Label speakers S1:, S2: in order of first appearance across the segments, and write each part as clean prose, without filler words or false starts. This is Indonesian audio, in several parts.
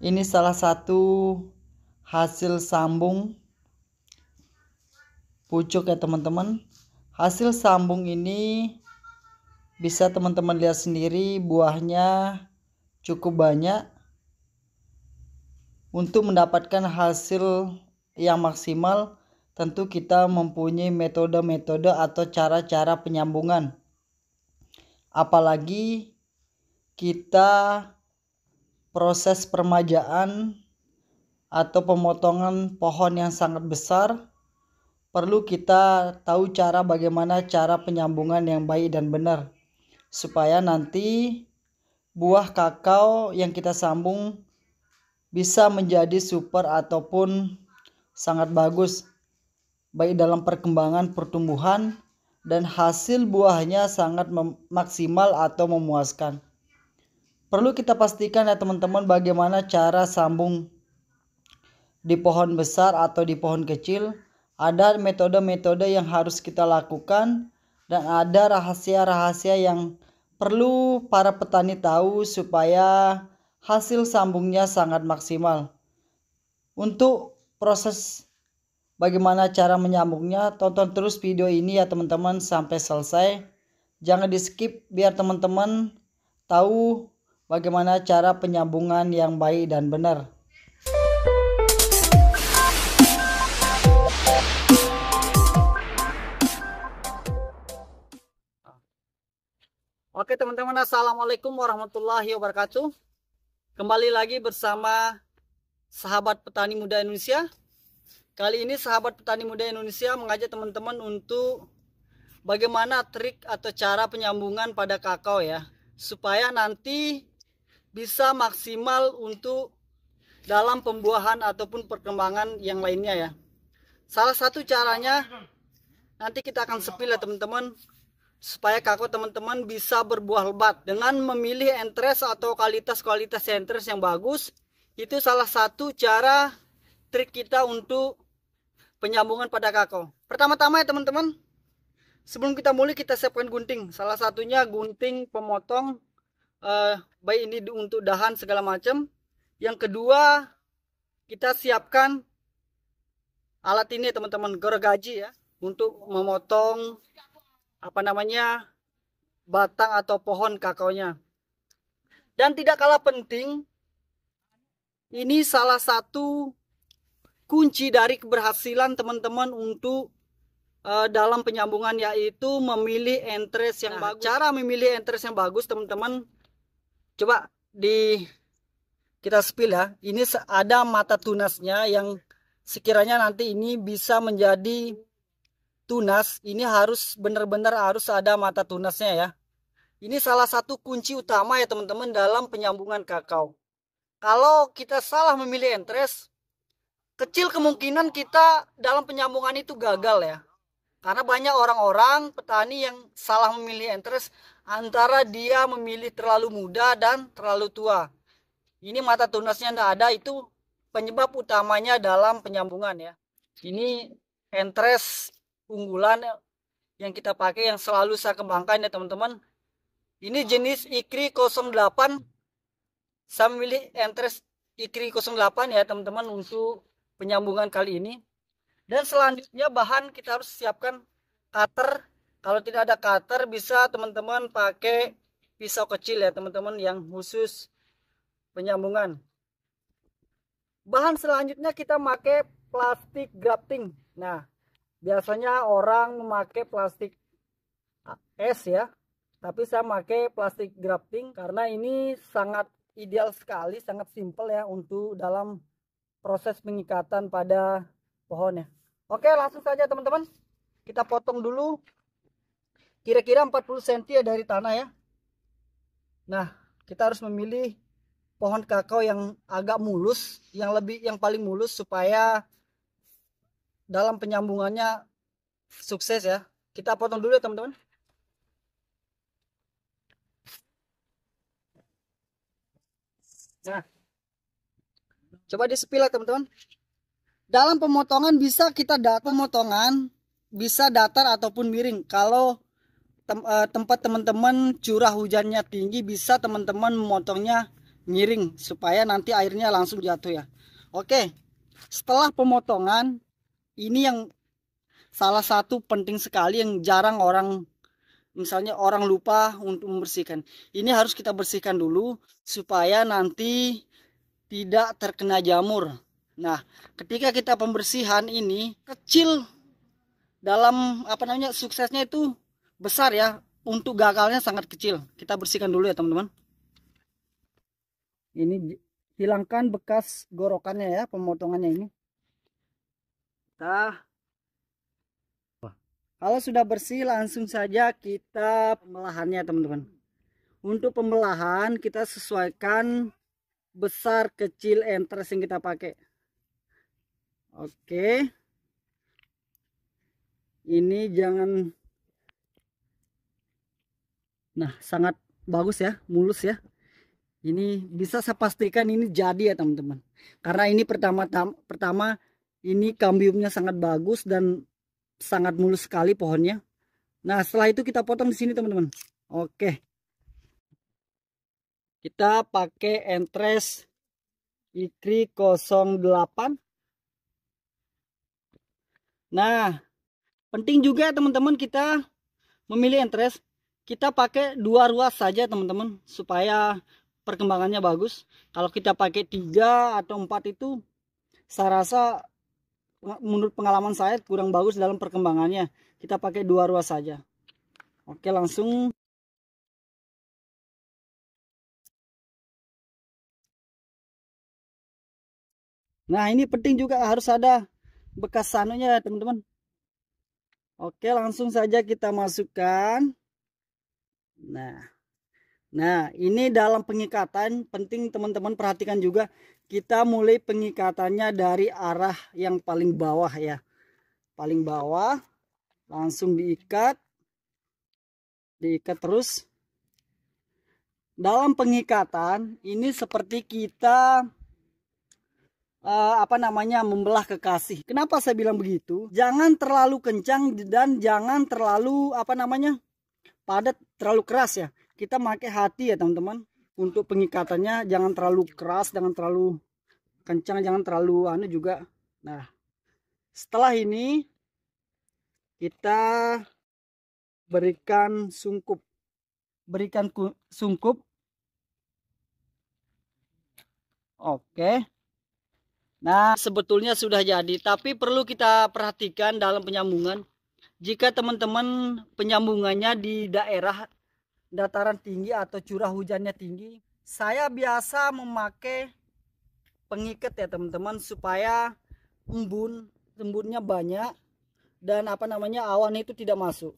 S1: Ini salah satu hasil sambung pucuk ya teman-teman. Hasil sambung ini bisa teman-teman lihat sendiri, buahnya cukup banyak. Untuk mendapatkan hasil yang maksimal, tentu kita mempunyai metode-metode atau cara-cara penyambungan. Apalagi kita proses permajaan atau pemotongan pohon yang sangat besar, perlu kita tahu cara bagaimana cara penyambungan yang baik dan benar, supaya nanti buah kakao yang kita sambung bisa menjadi super ataupun sangat bagus, baik dalam perkembangan pertumbuhan dan hasil buahnya sangat maksimal atau memuaskan. Perlu kita pastikan ya teman-teman, bagaimana cara sambung di pohon besar atau di pohon kecil. Ada metode-metode yang harus kita lakukan dan ada rahasia-rahasia yang perlu para petani tahu supaya hasil sambungnya sangat maksimal. Untuk proses bagaimana cara menyambungnya, tonton terus video ini ya teman-teman sampai selesai. Jangan di skip biar teman-teman tahu bagaimana cara penyambungan yang baik dan benar. Oke teman-teman, assalamualaikum warahmatullahi wabarakatuh. Kembali lagi bersama sahabat petani muda Indonesia. Kali ini sahabat petani muda Indonesia mengajak teman-teman untuk bagaimana trik atau cara penyambungan pada kakao ya, supaya nanti bisa maksimal untuk dalam pembuahan ataupun perkembangan yang lainnya ya. Salah satu caranya nanti kita akan sepil ya teman-teman, supaya kakao teman-teman bisa berbuah lebat dengan memilih entres atau kualitas entres yang bagus. Itu salah satu cara trik kita untuk penyambungan pada kakao. Pertama-tama ya teman-teman, sebelum kita mulai kita siapkan gunting. Salah satunya gunting pemotong, baik ini untuk dahan segala macam. Yang kedua, kita siapkan alat ini teman-teman, gergaji ya, untuk memotong batang atau pohon kakaonya. Dan tidak kalah penting, ini salah satu kunci dari keberhasilan teman-teman untuk dalam penyambungan, yaitu memilih entres yang bagus. Cara memilih entres yang bagus teman-teman, coba kita spill ya. Ini ada mata tunasnya yang sekiranya nanti ini bisa menjadi tunas, ini harus benar-benar harus ada mata tunasnya ya. Ini salah satu kunci utama ya teman-teman dalam penyambungan kakao. Kalau kita salah memilih entres, kecil kemungkinan kita dalam penyambungan itu gagal ya. Karena banyak orang-orang petani yang salah memilih entres, antara dia memilih terlalu muda dan terlalu tua. Ini mata tunasnya tidak ada, itu penyebab utamanya dalam penyambungan ya. Ini entres unggulan yang kita pakai, yang selalu saya kembangkan ya teman-teman. Ini jenis IKRI 08. Saya memilih entres IKRI 08 ya teman-teman untuk penyambungan kali ini. Dan selanjutnya bahan kita harus siapkan cutter. Kalau tidak ada cutter, bisa teman-teman pakai pisau kecil ya teman-teman yang khusus penyambungan. Bahan selanjutnya kita pakai plastik grafting. Nah, biasanya orang memakai plastik es ya, tapi saya pakai plastik grafting karena ini sangat ideal sekali, sangat simpel ya untuk dalam proses pengikatan pada pohonnya. Oke, langsung saja teman-teman, kita potong dulu kira-kira 40 cm ya dari tanah ya. Nah, kita harus memilih pohon kakao yang agak mulus, yang paling mulus, supaya dalam penyambungannya sukses ya. Kita potong dulu ya teman-teman. Nah, coba disepil ya teman-teman. Dalam pemotongan bisa bisa datar ataupun miring. Kalau tempat teman-teman curah hujannya tinggi, bisa teman-teman memotongnya miring supaya nanti airnya langsung jatuh ya. Oke, setelah pemotongan, ini yang salah satu penting sekali yang jarang orang, misalnya orang lupa untuk membersihkan. Ini harus kita bersihkan dulu supaya nanti tidak terkena jamur. Nah, ketika kita pembersihan ini kecil, dalam suksesnya itu besar ya. Untuk gagalnya sangat kecil. Kita bersihkan dulu ya teman-teman. Ini hilangkan bekas gorokannya ya, pemotongannya ini. Kalau sudah bersih, langsung saja kita pembelahannya teman-teman. Untuk pembelahan kita sesuaikan besar kecil entres yang kita pakai. Oke. Ini jangan, nah sangat bagus ya, mulus ya. Ini bisa saya pastikan ini jadi ya teman-teman. Karena ini pertama ini kambiumnya sangat bagus dan sangat mulus sekali pohonnya. Nah setelah itu kita potong di sini teman-teman. Oke. Kita pakai entres IKRI 08. Nah penting juga teman-teman kita memilih entres. Kita pakai 2 ruas saja teman-teman supaya perkembangannya bagus. Kalau kita pakai 3 atau 4 itu saya rasa menurut pengalaman saya kurang bagus dalam perkembangannya. Kita pakai 2 ruas saja. Oke, langsung. Nah, ini penting juga harus ada bekas sanunya teman-teman. Oke, langsung saja kita masukkan. Nah, ini dalam pengikatan penting teman-teman perhatikan juga. Kita mulai pengikatannya dari arah yang paling bawah ya. Paling bawah, langsung diikat. Diikat terus. Dalam pengikatan, ini seperti kita membelah kekasih. Kenapa saya bilang begitu? Jangan terlalu kencang dan jangan terlalu padat, terlalu keras ya. Kita pakai hati ya teman-teman. Untuk pengikatannya jangan terlalu keras, jangan terlalu kencang, jangan terlalu juga. Nah, setelah ini kita berikan sungkup. Sungkup. Oke. Nah, sebetulnya sudah jadi, tapi perlu kita perhatikan dalam penyambungan. Jika teman-teman penyambungannya di daerah dataran tinggi atau curah hujannya tinggi, saya biasa memakai pengikat ya teman-teman supaya embunnya banyak dan awan itu tidak masuk.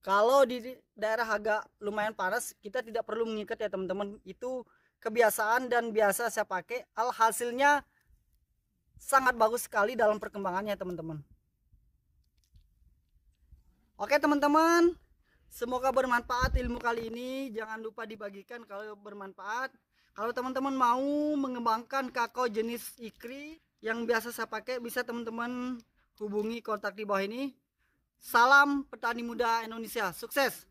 S1: Kalau di daerah agak lumayan panas, kita tidak perlu mengikat ya teman-teman. Itu kebiasaan dan biasa saya pakai. Hasilnya sangat bagus sekali dalam perkembangannya teman-teman. Oke teman-teman, semoga bermanfaat ilmu kali ini. Jangan lupa dibagikan kalau bermanfaat. Kalau teman-teman mau mengembangkan kakao jenis IKRI yang biasa saya pakai, bisa teman-teman hubungi kontak di bawah ini. Salam petani muda Indonesia, sukses!